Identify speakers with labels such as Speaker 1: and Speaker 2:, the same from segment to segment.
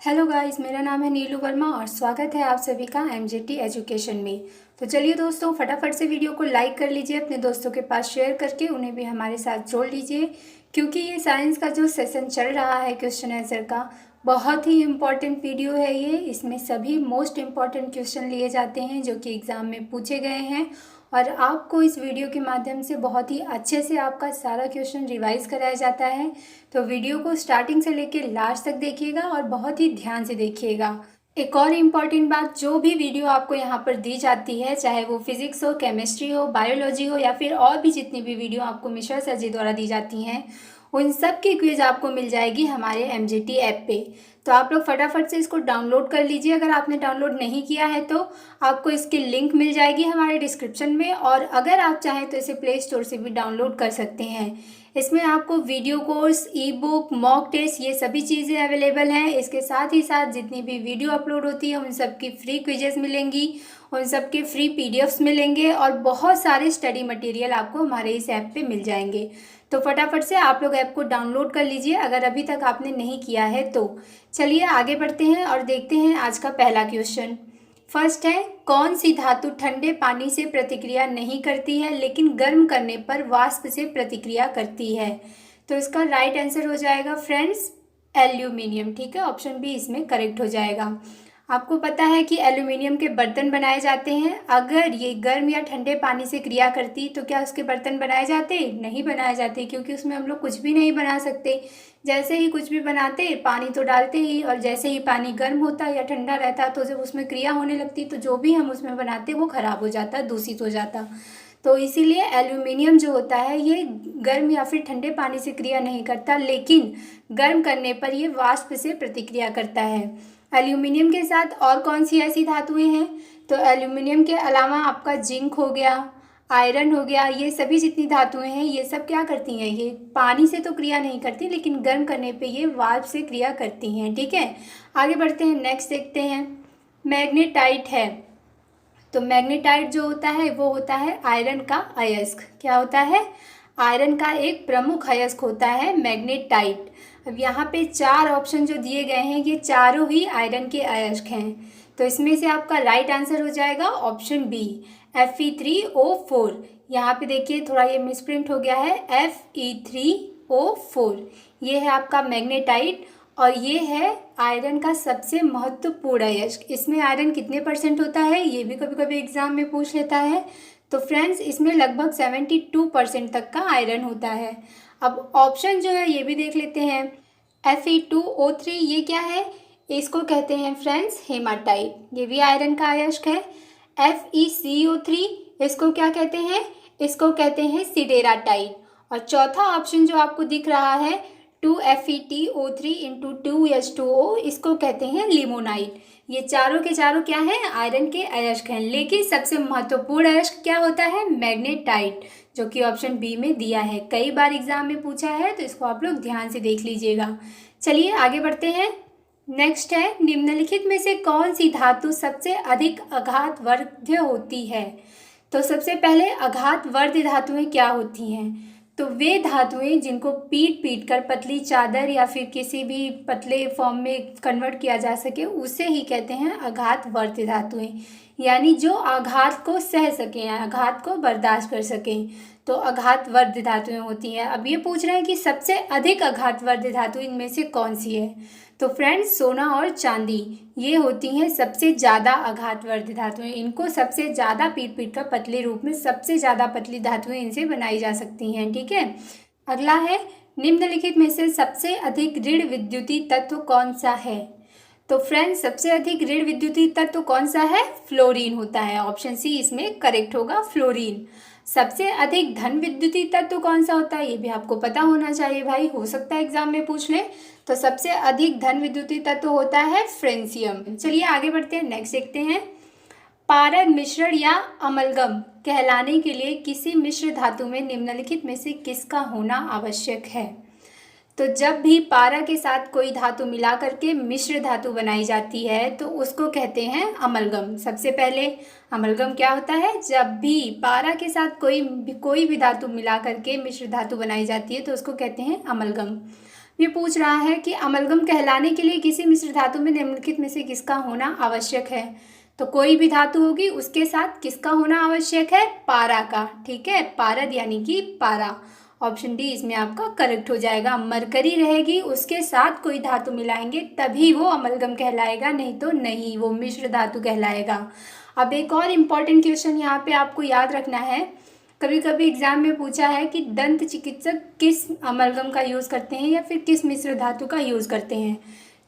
Speaker 1: Hello guys, मेरा नाम है नीलू वर्मा और स्वागत है आप सभी का एमजेटी एजुकेशन में। तो चलिए दोस्तों, फटाफट से वीडियो को लाइक कर लीजिए, अपने दोस्तों के पास शेयर करके उन्हें भी हमारे साथ जोड़ लीजिए, क्योंकि ये साइंस का जो सेशन चल रहा है क्वेश्चन आंसर का, बहुत ही इम्पॉर्टेंट वीडियो है ये। इसमें सभी मोस्ट इम्पॉर्टेंट क्वेश्चन लिए जाते हैं जो कि एग्ज़ाम में पूछे गए हैं, और आपको इस वीडियो के माध्यम से बहुत ही अच्छे से आपका सारा क्वेश्चन रिवाइज कराया जाता है। तो वीडियो को स्टार्टिंग से लेकर लास्ट तक देखिएगा और बहुत ही ध्यान से देखिएगा। एक और इम्पॉर्टेंट बात, जो भी वीडियो आपको यहाँ पर दी जाती है, चाहे वो फिजिक्स हो, केमिस्ट्री हो, बायोलॉजी हो या फिर और भी जितनी भी वीडियो आपको मिश्रा सर जी द्वारा दी जाती हैं, उन सब की क्विज आपको मिल जाएगी हमारे एमजेटी ऐप पे। तो आप लोग फटाफट से इसको डाउनलोड कर लीजिए। अगर आपने डाउनलोड नहीं किया है तो आपको इसकी लिंक मिल जाएगी हमारे डिस्क्रिप्शन में, और अगर आप चाहें तो इसे प्ले स्टोर से भी डाउनलोड कर सकते हैं। इसमें आपको video course, e book, mock test, ये सभी चीज़ें अवेलेबल हैं। इसके साथ ही साथ जितनी भी वीडियो अपलोड होती है उन सब की फ्री क्विजेस मिलेंगी, उन सब के फ्री पीडीएफ्स मिलेंगे, और बहुत सारे स्टडी मटेरियल आपको हमारे इस ऐप पे मिल जाएंगे। तो फटाफट से आप लोग ऐप को डाउनलोड कर लीजिए अगर अभी तक आपने नहीं किया है तो। चलिए आगे बढ़ते हैं और देखते हैं आज का पहला क्वेश्चन। फर्स्ट है, कौन सी धातु ठंडे पानी से प्रतिक्रिया नहीं करती है लेकिन गर्म करने पर वाष्प से प्रतिक्रिया करती है? तो इसका राइट आंसर हो जाएगा फ्रेंड्स एल्यूमिनियम। ठीक है, ऑप्शन बी इसमें करेक्ट हो जाएगा। आपको पता है कि एल्यूमिनियम के बर्तन बनाए जाते हैं। अगर ये गर्म या ठंडे पानी से क्रिया करती तो क्या उसके बर्तन बनाए जाते? नहीं बनाए जाते, क्योंकि उसमें हम लोग कुछ भी नहीं बना सकते। जैसे ही कुछ भी बनाते, पानी तो डालते ही, और जैसे ही पानी गर्म होता या ठंडा रहता तो जब उसमें क्रिया होने लगती तो जो भी हम उसमें बनाते वो खराब हो जाता, दूषित हो जाता। तो इसीलिए एल्यूमिनियम जो होता है ये गर्म या फिर ठंडे पानी से क्रिया नहीं करता, लेकिन गर्म करने पर ये वाष्प से प्रतिक्रिया करता है। एल्यूमिनियम के साथ और कौन सी ऐसी धातुएं हैं? तो एल्यूमिनियम के अलावा आपका जिंक हो गया, आयरन हो गया, ये सभी जितनी धातुएं हैं ये सब क्या करती हैं? ये पानी से तो क्रिया नहीं करती, लेकिन गर्म करने पे ये वाष्प से क्रिया करती हैं। ठीक है, आगे बढ़ते हैं, नेक्स्ट देखते हैं। मैग्नेटाइट है, तो मैग्नेटाइट जो होता है वो होता है आयरन का अयस्क। क्या होता है? आयरन का एक प्रमुख अयस्क होता है मैग्नेटाइट। अब यहाँ पे चार ऑप्शन जो दिए गए हैं ये चारों ही आयरन के अयस्क हैं, तो इसमें से आपका राइट आंसर हो जाएगा ऑप्शन बी Fe3O4। यहाँ पे देखिए थोड़ा ये मिसप्रिंट हो गया है, Fe3O4 ये है आपका मैग्नेटाइट, और ये है आयरन का सबसे महत्वपूर्ण अयस्क। इसमें आयरन कितने परसेंट होता है ये भी कभी कभी एग्जाम में पूछ लेता है। तो फ्रेंड्स इसमें लगभग 72% तक का आयरन होता है। अब ऑप्शन जो है ये भी देख लेते हैं। Fe2O3 ये क्या है? इसको कहते हैं फ्रेंड्स हेमाटाइट, ये भी आयरन का अयस्क है। FeCO3 इसको क्या कहते हैं? इसको कहते हैं सिडेराटाइट। और चौथा ऑप्शन जो आपको दिख रहा है 2FeTO3 इंटू 2H2O, इसको कहते हैं लिमोनाइट। ये चारों के चारों क्या हैं? आयरन के अयस्क हैं, लेकिन सबसे महत्वपूर्ण अयस्क क्या होता है? मैग्नेटाइट, जो कि ऑप्शन बी में दिया है। कई बार एग्जाम में पूछा है, तो इसको आप लोग ध्यान से देख लीजिएगा। चलिए आगे बढ़ते हैं। नेक्स्ट है, निम्नलिखित में से कौन सी धातु सबसे अधिक आघातवर्ध्य होती है? तो सबसे पहले आघातवर्ध्य धातुएं क्या होती हैं? तो वे धातुएं जिनको पीट पीट कर पतली चादर या फिर किसी भी पतले फॉर्म में कन्वर्ट किया जा सके उसे ही कहते हैं आघातवर्ध्य धातुएं, यानी जो आघात को सह सकें, आघात को बर्दाश्त कर सकें, तो आघातवर्ध्य धातुएं होती हैं। अब ये पूछ रहे हैं कि सबसे अधिक आघातवर्ध्य धातु इनमें से कौन सी है? तो फ्रेंड्स सोना और चांदी ये होती हैं सबसे ज़्यादा आघातवर्ध्य धातुएं। इनको सबसे ज़्यादा पीट पीट कर पतले रूप में सबसे ज़्यादा पतली धातुएं इनसे बनाई जा सकती हैं। ठीक है, अगला है, निम्नलिखित में से सबसे अधिक ऋण विद्युतीय तत्व कौन सा है? तो फ्रेंड्स सबसे अधिक ऋण विद्युतीय तत्व कौन सा है? फ्लोरीन होता है, ऑप्शन सी इसमें करेक्ट होगा, फ्लोरीन। सबसे अधिक धन विद्युतीय तत्व कौन सा होता है? ये भी आपको पता होना चाहिए भाई, हो सकता है एग्जाम में पूछ ले। तो सबसे अधिक धन विद्युतीय तत्व होता है फ्रेंसियम। चलिए आगे बढ़ते हैं, नेक्स्ट देखते हैं। पारद मिश्रण या अमलगम कहलाने के लिए किसी मिश्र धातु में निम्नलिखित में से किसका होना आवश्यक है? तो जब भी पारा के साथ कोई धातु मिला करके मिश्र धातु बनाई जाती है तो उसको कहते हैं अमलगम। सबसे पहले अमलगम क्या होता है? जब भी पारा के साथ कोई भी धातु मिला करके मिश्र धातु बनाई जाती है तो उसको कहते हैं अमलगम। ये पूछ रहा है कि अमलगम कहलाने के लिए किसी मिश्र धातु में निम्नलिखित में से किसका होना आवश्यक है। तो कोई भी धातु होगी उसके साथ किसका होना आवश्यक है, पारा का। ठीक है, पारद यानी कि पारा। ऑप्शन डी इसमें आपका करेक्ट हो जाएगा। मरकरी रहेगी उसके साथ कोई धातु मिलाएंगे तभी वो अमलगम कहलाएगा, नहीं तो नहीं, वो मिश्र धातु कहलाएगा। अब एक और इम्पॉर्टेंट क्वेश्चन यहाँ पे आपको याद रखना है। कभी कभी एग्जाम में पूछा है कि दंत चिकित्सक किस अमलगम का यूज़ करते हैं या फिर किस मिश्र धातु का यूज़ करते हैं।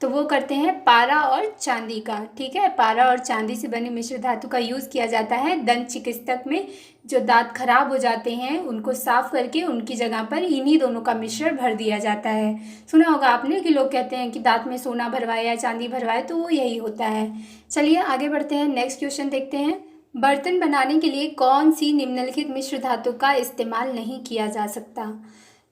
Speaker 1: तो वो करते हैं पारा और चांदी का। ठीक है, पारा और चांदी से बनी मिश्र धातु का यूज़ किया जाता है दंत चिकित्सक में। जो दांत खराब हो जाते हैं उनको साफ करके उनकी जगह पर इन्हीं दोनों का मिश्रण भर दिया जाता है। सुना होगा आपने कि लोग कहते हैं कि दांत में सोना भरवाए या चांदी भरवाए, तो वो यही होता है। चलिए आगे बढ़ते हैं, नेक्स्ट क्वेश्चन देखते हैं। बर्तन बनाने के लिए कौन सी निम्नलिखित मिश्र धातु का इस्तेमाल नहीं किया जा सकता।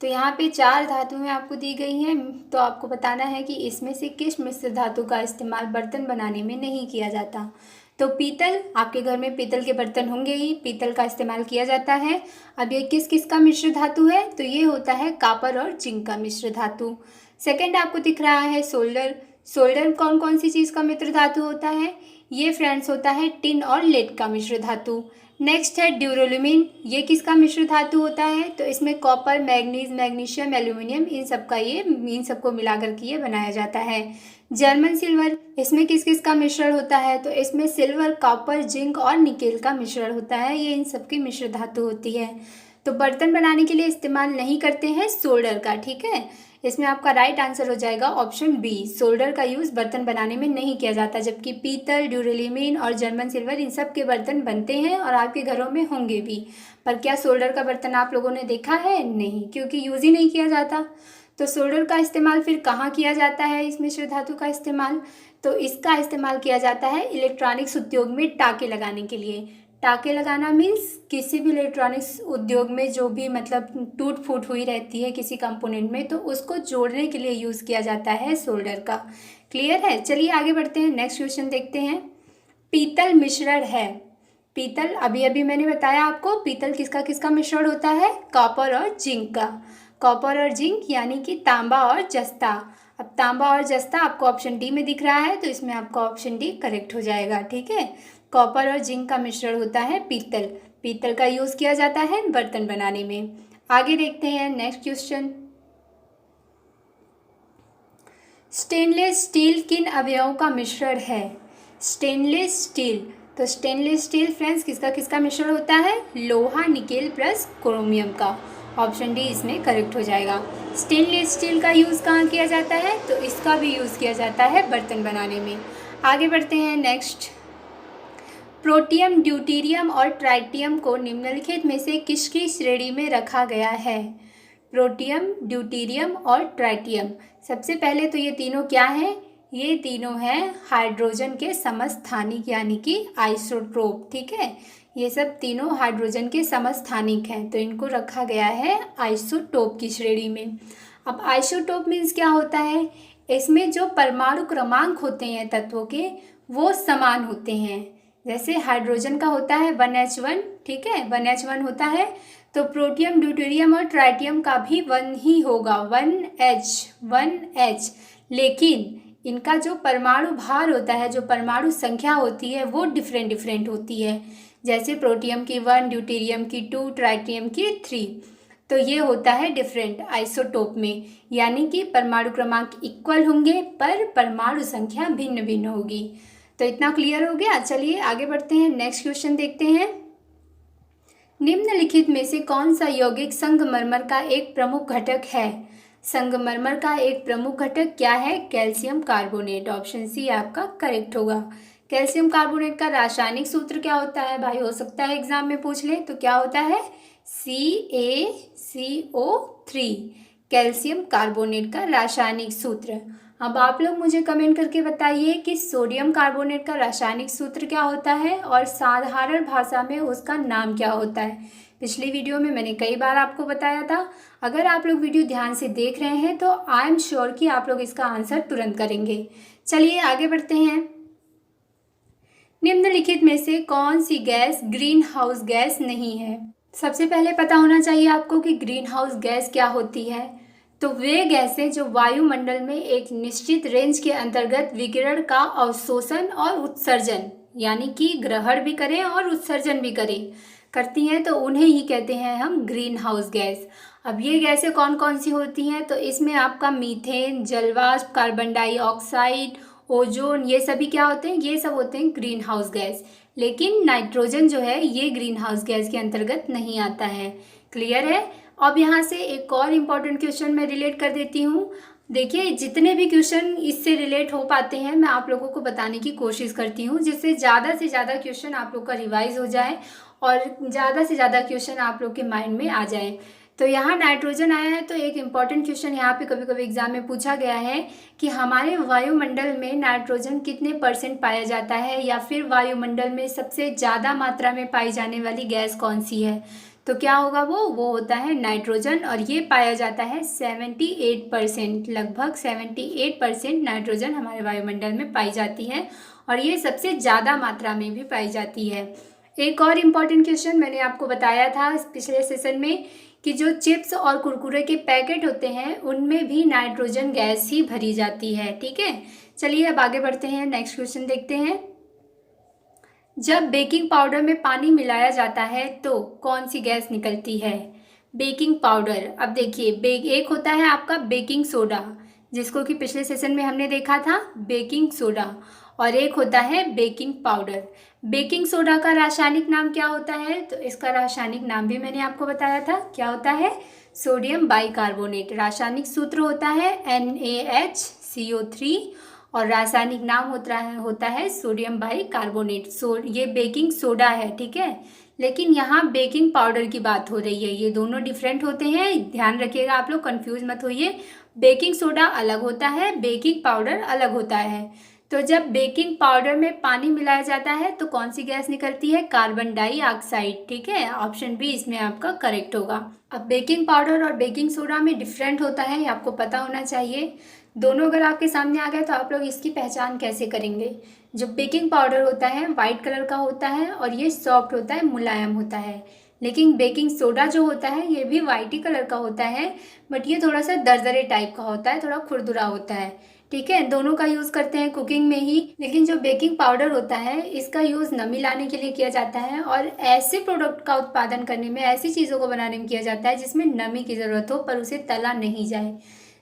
Speaker 1: तो यहाँ पे 4 धातुएं आपको दी गई हैं, तो आपको बताना है कि इसमें से किस मिश्र धातु का इस्तेमाल बर्तन बनाने में नहीं किया जाता। तो पीतल, आपके घर में पीतल के बर्तन होंगे ही, पीतल का इस्तेमाल किया जाता है। अब ये किस किस का मिश्र धातु है, तो ये होता है कापर और जिंक का मिश्र धातु। सेकेंड आपको दिख रहा है सोल्डर। सोल्डर कौन कौन सी चीज़ का मिश्र धातु होता है, ये फ्रेंड्स होता है टिन और लेड का मिश्र धातु। नेक्स्ट है ड्यूरोलुमिन, ये किसका मिश्र धातु होता है, तो इसमें कॉपर, मैग्नीज, मैग्नीशियम, एल्यूमिनियम, इन सबको मिलाकर के ये बनाया जाता है। जर्मन सिल्वर, इसमें किस किस का मिश्रण होता है, तो इसमें सिल्वर, कॉपर, जिंक और निकेल का मिश्रण होता है, ये इन सबकी मिश्र धातु होती है। तो बर्तन बनाने के लिए इस्तेमाल नहीं करते हैं सोल्डर का। ठीक है, इसमें आपका राइट आंसर हो जाएगा ऑप्शन बी, सोल्डर का यूज़ बर्तन बनाने में नहीं किया जाता। जबकि पीतल, ड्यूरेलिमीन और जर्मन सिल्वर इन सब के बर्तन बनते हैं और आपके घरों में होंगे भी, पर क्या सोल्डर का बर्तन आप लोगों ने देखा है, नहीं, क्योंकि यूज़ ही नहीं किया जाता। तो सोल्डर का इस्तेमाल फिर कहाँ किया जाता है, इस मिश्र धातु का इस्तेमाल, तो इसका इस्तेमाल किया जाता है इलेक्ट्रॉनिक्स उद्योग में टाँके लगाने के लिए। टाँके लगाना मीन्स किसी भी इलेक्ट्रॉनिक्स उद्योग में जो भी मतलब टूट फूट हुई रहती है किसी कंपोनेंट में, तो उसको जोड़ने के लिए यूज़ किया जाता है सोल्डर का। क्लियर है, चलिए आगे बढ़ते हैं, नेक्स्ट क्वेश्चन देखते हैं। पीतल मिश्रण है, पीतल अभी अभी मैंने बताया आपको, पीतल किसका किसका मिश्रण होता है, कॉपर और जिंक का। कॉपर और जिंक यानी कि तांबा और जस्ता। अब तांबा और जस्ता आपको ऑप्शन डी में दिख रहा है, तो इसमें आपका ऑप्शन डी करेक्ट हो जाएगा। ठीक है, कॉपर और जिंक का मिश्रण होता है पीतल। पीतल का यूज़ किया जाता है बर्तन बनाने में। आगे देखते हैं नेक्स्ट क्वेश्चन। स्टेनलेस स्टील किन अवयवों का मिश्रण है, स्टेनलेस स्टील, तो स्टेनलेस स्टील फ्रेंड्स किसका किसका मिश्रण होता है, लोहा, निकेल प्लस क्रोमियम का। ऑप्शन डी इसमें करेक्ट हो जाएगा। स्टेनलेस स्टील का यूज़ कहाँ किया जाता है, तो इसका भी यूज़ किया जाता है बर्तन बनाने में। आगे बढ़ते हैं नेक्स्ट। प्रोटियम, ड्यूटेरियम और ट्राइटियम को निम्नलिखित में से किसकी श्रेणी में रखा गया है। प्रोटियम, ड्यूटेरियम और ट्राइटियम, सबसे पहले तो ये तीनों क्या हैं, ये तीनों हैं हाइड्रोजन के समस्थानिक यानी कि आइसोटोप। ठीक है, ये सब तीनों हाइड्रोजन के समस्थानिक हैं, तो इनको रखा गया है आइसोटोप की श्रेणी में। अब आइसोटोप मीन्स क्या होता है, इसमें जो परमाणु क्रमांक होते हैं तत्वों के वो समान होते हैं। जैसे हाइड्रोजन का होता है 1H1, ठीक है, 1H1 होता है, तो प्रोटियम, ड्यूटेरियम और ट्राइटियम का भी 1 ही होगा, 1H, लेकिन इनका जो परमाणु भार होता है, जो परमाणु संख्या होती है वो डिफरेंट होती है। जैसे प्रोटियम की 1, ड्यूटेरियम की 2, ट्राइटियम की 3, तो ये होता है डिफरेंट आइसोटोप में, यानी कि परमाणु क्रमांक इक्वल होंगे पर परमाणु संख्या भिन्न भिन्न होगी। तो इतना क्लियर हो गया। चलिए आगे बढ़ते हैं, नेक्स्ट क्वेश्चन देखते हैं। निम्नलिखित में से कौन सा यौगिक संगमरमर का एक प्रमुख घटक है। संगमरमर का एक प्रमुख घटक क्या है, कैल्शियम कार्बोनेट। ऑप्शन सी आपका करेक्ट होगा। कैल्शियम कार्बोनेट का रासायनिक सूत्र क्या होता है भाई, हो सकता है एग्जाम में पूछ ले, तो क्या होता है CaCO3, कैल्शियम कार्बोनेट का रासायनिक सूत्र। अब आप लोग मुझे कमेंट करके बताइए कि सोडियम कार्बोनेट का रासायनिक सूत्र क्या होता है और साधारण भाषा में उसका नाम क्या होता है। पिछली वीडियो में मैंने कई बार आपको बताया था। अगर आप लोग वीडियो ध्यान से देख रहे हैं तो आई एम श्योर कि आप लोग इसका आंसर तुरंत करेंगे। चलिए आगे बढ़ते हैं। निम्नलिखित में से कौन सी गैस ग्रीन हाउस गैस नहीं है। सबसे पहले पता होना चाहिए आपको कि ग्रीन हाउस गैस क्या होती है। तो वे गैसें जो वायुमंडल में एक निश्चित रेंज के अंतर्गत विकिरण का अवशोषण और उत्सर्जन यानी कि ग्रहण भी करें और उत्सर्जन भी करें करती हैं, तो उन्हें ही कहते हैं हम ग्रीन हाउस गैस। अब ये गैसें कौन कौन सी होती हैं, तो इसमें आपका मीथेन, जलवाष्प, कार्बन डाइऑक्साइड, ओजोन, ये सभी क्या होते हैं, ये सब होते हैं ग्रीन हाउस गैस। लेकिन नाइट्रोजन जो है ये ग्रीन हाउस गैस के अंतर्गत नहीं आता है। क्लियर है। अब यहाँ से एक और इम्पॉर्टेंट क्वेश्चन मैं रिलेट कर देती हूँ। देखिए, जितने भी क्वेश्चन इससे रिलेट हो पाते हैं मैं आप लोगों को बताने की कोशिश करती हूँ, जिससे ज़्यादा से ज़्यादा क्वेश्चन आप लोग का रिवाइज हो जाए और ज़्यादा से ज़्यादा क्वेश्चन आप लोग के माइंड में आ जाए। तो यहाँ नाइट्रोजन आया है, तो एक इम्पॉर्टेंट क्वेश्चन यहाँ पे कभी कभी एग्जाम में पूछा गया है कि हमारे वायुमंडल में नाइट्रोजन कितने % पाया जाता है, या फिर वायुमंडल में सबसे ज़्यादा मात्रा में पाई जाने वाली गैस कौन सी है। तो क्या होगा, वो होता है नाइट्रोजन, और ये पाया जाता है 78%, लगभग 78% नाइट्रोजन हमारे वायुमंडल में पाई जाती है, और ये सबसे ज़्यादा मात्रा में भी पाई जाती है। एक और इम्पॉर्टेंट क्वेश्चन मैंने आपको बताया था पिछले सेशन में कि जो चिप्स और कुरकुरे के पैकेट होते हैं उनमें भी नाइट्रोजन गैस ही भरी जाती है। ठीक है, चलिए अब आगे बढ़ते हैं, नेक्स्ट क्वेश्चन देखते हैं। जब बेकिंग पाउडर में पानी मिलाया जाता है तो कौन सी गैस निकलती है। बेकिंग पाउडर, अब देखिए एक होता है आपका बेकिंग सोडा, जिसको कि पिछले सेशन में हमने देखा था बेकिंग सोडा, और एक होता है बेकिंग पाउडर। बेकिंग सोडा का रासायनिक नाम क्या होता है, तो इसका रासायनिक नाम भी मैंने आपको बताया था, क्या होता है, सोडियम बाइकार्बोनेट। रासायनिक सूत्र होता है NaHCO3 और रासायनिक नाम होता है सोडियम बाइकार्बोनेट। ये बेकिंग सोडा है, ठीक है। लेकिन यहाँ बेकिंग पाउडर की बात हो रही है, ये दोनों डिफरेंट होते हैं, ध्यान रखिएगा आप लोग, कंफ्यूज मत होइए। बेकिंग सोडा अलग होता है, बेकिंग पाउडर अलग होता है। तो जब बेकिंग पाउडर में पानी मिलाया जाता है तो कौन सी गैस निकलती है, कार्बन डाइऑक्साइड। ठीक है, ऑप्शन बी इसमें आपका करेक्ट होगा। अब बेकिंग पाउडर और बेकिंग सोडा में डिफरेंट होता है, आपको पता होना चाहिए। दोनों अगर आपके सामने आ गए तो आप लोग इसकी पहचान कैसे करेंगे। जो बेकिंग पाउडर होता है वाइट कलर का होता है और ये सॉफ्ट होता है, मुलायम होता है। लेकिन बेकिंग सोडा जो होता है ये भी वाइट ही कलर का होता है, बट ये थोड़ा सा दरदरे टाइप का होता है, थोड़ा खुरदुरा होता है। ठीक है, दोनों का यूज़ करते हैं कुकिंग में ही। लेकिन जो बेकिंग पाउडर होता है इसका यूज़ नमी लाने के लिए किया जाता है और ऐसे प्रोडक्ट का उत्पादन करने में, ऐसी चीज़ों को बनाने में किया जाता है जिसमें नमी की ज़रूरत हो पर उसे तला नहीं जाए।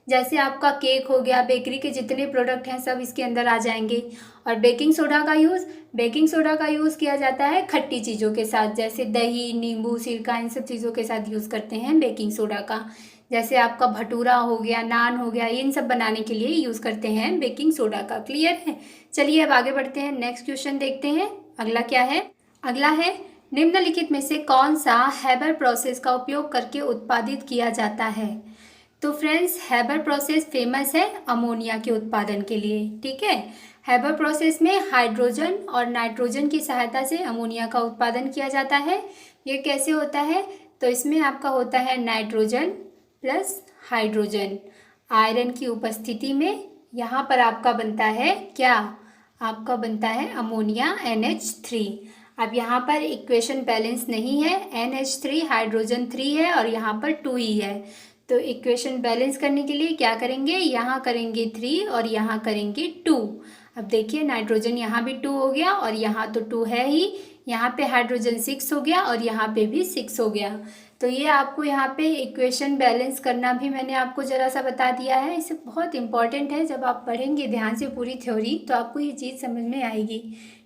Speaker 1: जैसे आपका केक हो गया, बेकरी के जितने प्रोडक्ट हैं सब इसके अंदर आ जाएंगे। और बेकिंग सोडा का यूज़ किया जाता है खट्टी चीज़ों के साथ, जैसे दही, नींबू, सिरका, इन सब चीज़ों के साथ यूज़ करते हैं बेकिंग सोडा का। जैसे आपका भटूरा हो गया, नान हो गया, इन सब बनाने के लिए यूज़ करते हैं बेकिंग सोडा का। क्लियर है। चलिए अब आगे बढ़ते हैं, नेक्स्ट क्वेश्चन देखते हैं। अगला क्या है, अगला है निम्नलिखित में से कौन सा हैबर प्रोसेस का उपयोग करके उत्पादित किया जाता है। तो फ्रेंड्स, हैबर प्रोसेस फेमस है अमोनिया के उत्पादन के लिए। ठीक है, हैबर प्रोसेस में हाइड्रोजन और नाइट्रोजन की सहायता से अमोनिया का उत्पादन किया जाता है। ये कैसे होता है, तो इसमें आपका होता है नाइट्रोजन प्लस हाइड्रोजन आयरन की उपस्थिति में। यहाँ पर आपका बनता है क्या, आपका बनता है अमोनिया NH3। अब यहाँ पर इक्वेशन बैलेंस नहीं है, NH3 हाइड्रोजन 3 है और यहाँ पर 2 ही है। तो इक्वेशन बैलेंस करने के लिए क्या करेंगे, यहाँ करेंगे 3 और यहाँ करेंगे 2। अब देखिए नाइट्रोजन यहाँ भी 2 हो गया और यहाँ तो 2 है ही, यहाँ पे हाइड्रोजन 6 हो गया और यहाँ पे भी 6 हो गया। तो ये आपको यहाँ पे इक्वेशन बैलेंस करना भी मैंने आपको ज़रा सा बता दिया है। इसे बहुत इंपॉर्टेंट है, जब आप पढ़ेंगे ध्यान से पूरी थ्योरी तो आपको ये चीज़ समझ में आएगी।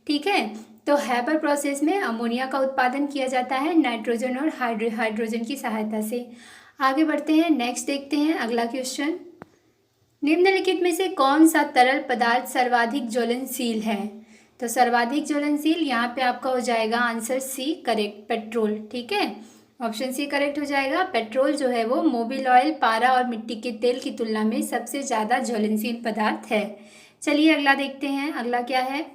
Speaker 1: ठीक है, तो हैबर प्रोसेस में अमोनिया का उत्पादन किया जाता है नाइट्रोजन और हाइड्रोजन की सहायता से। आगे बढ़ते हैं, नेक्स्ट देखते हैं अगला क्वेश्चन। निम्नलिखित में से कौन सा तरल पदार्थ सर्वाधिक ज्वलनशील है। तो सर्वाधिक ज्वलनशील यहाँ पे आपका हो जाएगा आंसर सी करेक्ट, पेट्रोल। ठीक है, ऑप्शन सी करेक्ट हो जाएगा। पेट्रोल जो है वो मोबिल ऑयल, पारा और मिट्टी के तेल की तुलना में सबसे ज़्यादा ज्वलनशील पदार्थ है। चलिए अगला देखते हैं, अगला क्या है।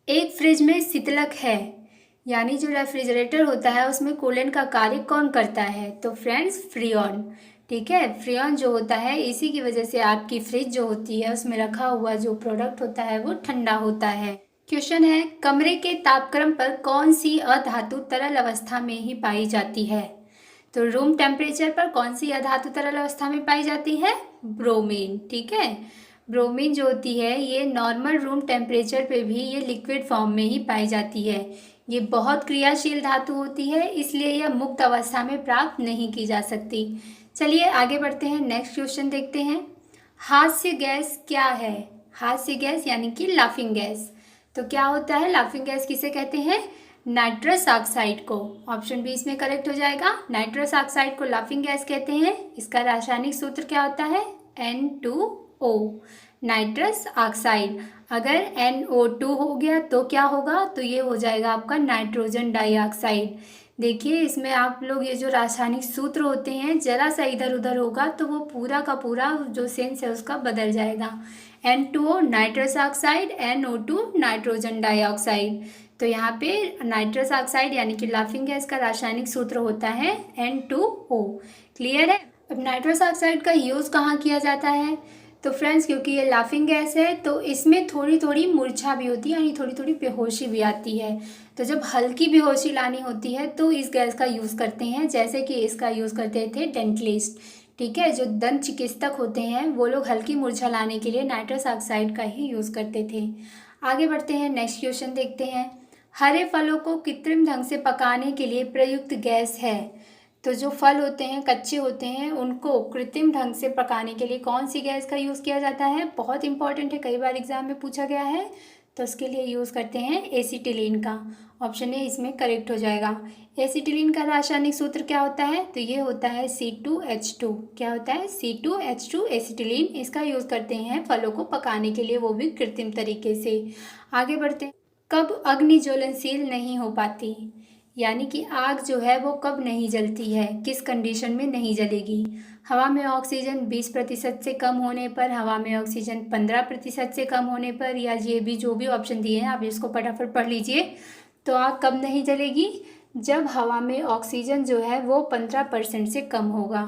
Speaker 1: एक फ्रिज में शीतलक है, यानी जो रेफ्रिजरेटर होता है उसमें कूलेंट का कार्य कौन करता है। तो फ्रेंड्स फ्रीऑन। ठीक है, फ्रीऑन जो होता है इसी की वजह से आपकी फ्रिज जो होती है उसमें रखा हुआ जो प्रोडक्ट होता है वो ठंडा होता है। क्वेश्चन है, कमरे के तापक्रम पर कौन सी अधातु तरल अवस्था में ही पाई जाती है। तो रूम टेम्परेचर पर कौन सी अधातु तरल अवस्था में पाई जाती है? ब्रोमीन। ठीक है, ब्रोमीन जो होती है ये नॉर्मल रूम टेम्परेचर पे भी ये लिक्विड फॉर्म में ही पाई जाती है। ये बहुत क्रियाशील धातु होती है, इसलिए यह मुक्त अवस्था में प्राप्त नहीं की जा सकती। चलिए आगे बढ़ते हैं, नेक्स्ट क्वेश्चन देखते हैं। हास्य गैस क्या है? हास्य गैस यानी कि लाफिंग गैस। तो क्या होता है लाफिंग गैस? किसे कहते हैं? नाइट्रस ऑक्साइड को। ऑप्शन बी इसमें करेक्ट हो जाएगा। नाइट्रस ऑक्साइड को लाफिंग गैस कहते हैं। इसका रासायनिक सूत्र क्या होता है? N2O, nitrous oxide. अगर NO2 हो गया तो क्या होगा? तो ये हो जाएगा आपका नाइट्रोजन डाइऑक्साइड। देखिए इसमें आप लोग ये जो रासायनिक सूत्र होते हैं जरा सा इधर उधर होगा तो वो पूरा का पूरा जो सेंस है उसका बदल जाएगा। N2O nitrous oxide, NO2 nitrogen dioxide. तो यहाँ पे नाइट्रस ऑक्साइड यानी कि लाफिंग गैस का रासायनिक सूत्र होता है N2O। क्लियर है? अब नाइट्रस ऑक्साइड का यूज़ कहाँ किया जाता है? तो फ्रेंड्स क्योंकि ये लाफिंग गैस है तो इसमें थोड़ी थोड़ी मूर्छा भी होती है, यानी थोड़ी थोड़ी बेहोशी भी आती है। तो जब हल्की बेहोशी लानी होती है तो इस गैस का यूज़ करते हैं, जैसे कि इसका यूज़ करते थे डेंटलिस्ट। ठीक है, जो दंत चिकित्सक होते हैं वो लोग हल्की मूर्छा लाने के लिए नाइट्रस ऑक्साइड का ही यूज़ करते थे। आगे बढ़ते हैं, नेक्स्ट क्वेश्चन देखते हैं। हरे फलों को कृत्रिम ढंग से पकाने के लिए प्रयुक्त गैस है। तो जो फल होते हैं कच्चे होते हैं उनको कृत्रिम ढंग से पकाने के लिए कौन सी गैस का यूज़ किया जाता है? बहुत इंपॉर्टेंट है, कई बार एग्जाम में पूछा गया है। तो उसके लिए यूज़ करते हैं एसिटिलीन का। ऑप्शन ए इसमें करेक्ट हो जाएगा। एसिटिलीन का रासायनिक सूत्र क्या होता है? तो ये होता है C2H2। क्या होता है? C2H2 acetylene. इसका यूज़ करते हैं फलों को पकाने के लिए, वो भी कृत्रिम तरीके से। आगे बढ़ते हैं। कब अग्नि ज्वलनशील नहीं हो पाती? यानी कि आग जो है वो कब नहीं जलती है, किस कंडीशन में नहीं जलेगी? हवा में ऑक्सीजन 20% से कम होने पर, हवा में ऑक्सीजन 15% से कम होने पर, या ये भी जो भी ऑप्शन दिए हैं आप इसको फटाफट पढ़ लीजिए। तो आग कब नहीं जलेगी? जब हवा में ऑक्सीजन जो है वो 15% से कम होगा।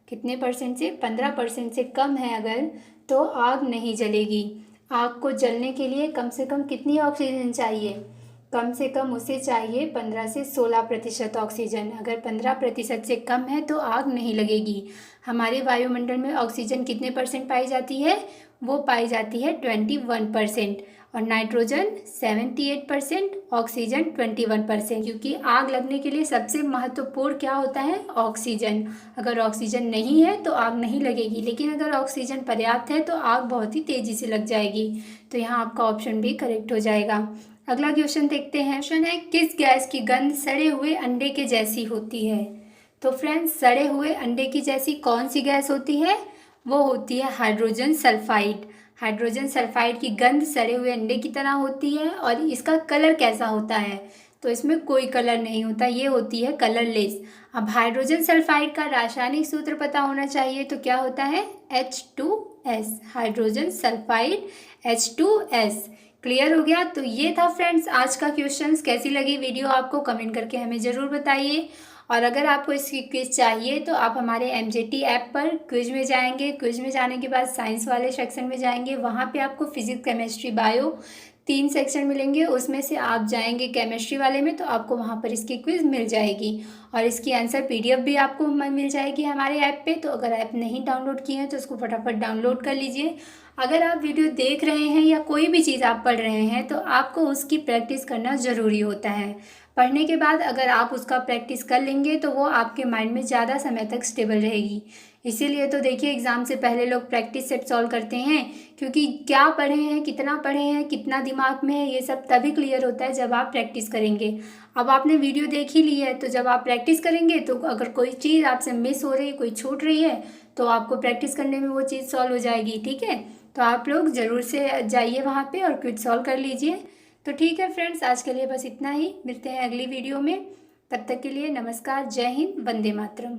Speaker 1: कितने परसेंट से? 15% से कम है अगर, तो आग नहीं जलेगी। आग को जलने के लिए कम से कम कितनी ऑक्सीजन चाहिए? कम से कम उसे चाहिए 15 से 16% ऑक्सीजन। अगर 15% से कम है तो आग नहीं लगेगी। हमारे वायुमंडल में ऑक्सीजन कितने परसेंट पाई जाती है? वो पाई जाती है 21%, और नाइट्रोजन 78%, ऑक्सीजन 21%। क्योंकि आग लगने के लिए सबसे महत्वपूर्ण क्या होता है? ऑक्सीजन। अगर ऑक्सीजन नहीं है तो आग नहीं लगेगी, लेकिन अगर ऑक्सीजन पर्याप्त है तो आग बहुत ही तेज़ी से लग जाएगी। तो यहाँ आपका ऑप्शन भी करेक्ट हो जाएगा। अगला क्वेश्चन देखते हैं। क्वेश्चन है, किस गैस की गंध सड़े हुए अंडे के जैसी होती है? तो फ्रेंड्स सड़े हुए अंडे की जैसी कौन सी गैस होती है? वो होती है हाइड्रोजन सल्फाइड। हाइड्रोजन सल्फाइड की गंध सड़े हुए अंडे की तरह होती है। और इसका कलर कैसा होता है? तो इसमें कोई कलर नहीं होता, ये होती है कलरलेस। अब हाइड्रोजन सल्फाइड का रासायनिक सूत्र पता होना चाहिए, तो क्या होता है? H2S। Hydrogen sulphide H2S। Clear हो गया? तो ये था फ्रेंड्स आज का क्वेश्चंस। कैसी लगी वीडियो आपको कमेंट करके हमें ज़रूर बताइए। और अगर आपको इसकी क्विज चाहिए तो आप हमारे MJT ऐप पर क्विज में जाएंगे। क्विज में जाने के बाद साइंस वाले सेक्शन में जाएंगे, वहाँ पे आपको फिजिक्स, केमिस्ट्री, बायो 3 सेक्शन मिलेंगे। उसमें से आप जाएंगे केमिस्ट्री वाले में तो आपको वहाँ पर इसकी क्विज मिल जाएगी, और इसकी आंसर PDF भी आपको मिल जाएगी हमारे ऐप पे। तो अगर ऐप नहीं डाउनलोड किए हैं तो उसको फटाफट डाउनलोड कर लीजिए। अगर आप वीडियो देख रहे हैं या कोई भी चीज़ आप पढ़ रहे हैं तो आपको उसकी प्रैक्टिस करना ज़रूरी होता है। पढ़ने के बाद अगर आप उसका प्रैक्टिस कर लेंगे तो वो आपके माइंड में ज़्यादा समय तक स्टेबल रहेगी। इसीलिए तो देखिए एग्ज़ाम से पहले लोग प्रैक्टिस सेट सॉल्व करते हैं, क्योंकि क्या पढ़े हैं, कितना पढ़े हैं, कितना दिमाग में है, ये सब तभी क्लियर होता है जब आप प्रैक्टिस करेंगे। अब आपने वीडियो देख ही ली है, तो जब आप प्रैक्टिस करेंगे तो अगर कोई चीज़ आपसे मिस हो रही है, कोई छूट रही है, तो आपको प्रैक्टिस करने में वो चीज़ सॉल्व हो जाएगी। ठीक है, तो आप लोग ज़रूर से जाइए वहाँ पे और क्विज सॉल्व कर लीजिए। तो ठीक है फ्रेंड्स, आज के लिए बस इतना ही। मिलते हैं अगली वीडियो में, तब तक के लिए नमस्कार, जय हिंद, वंदे मातरम।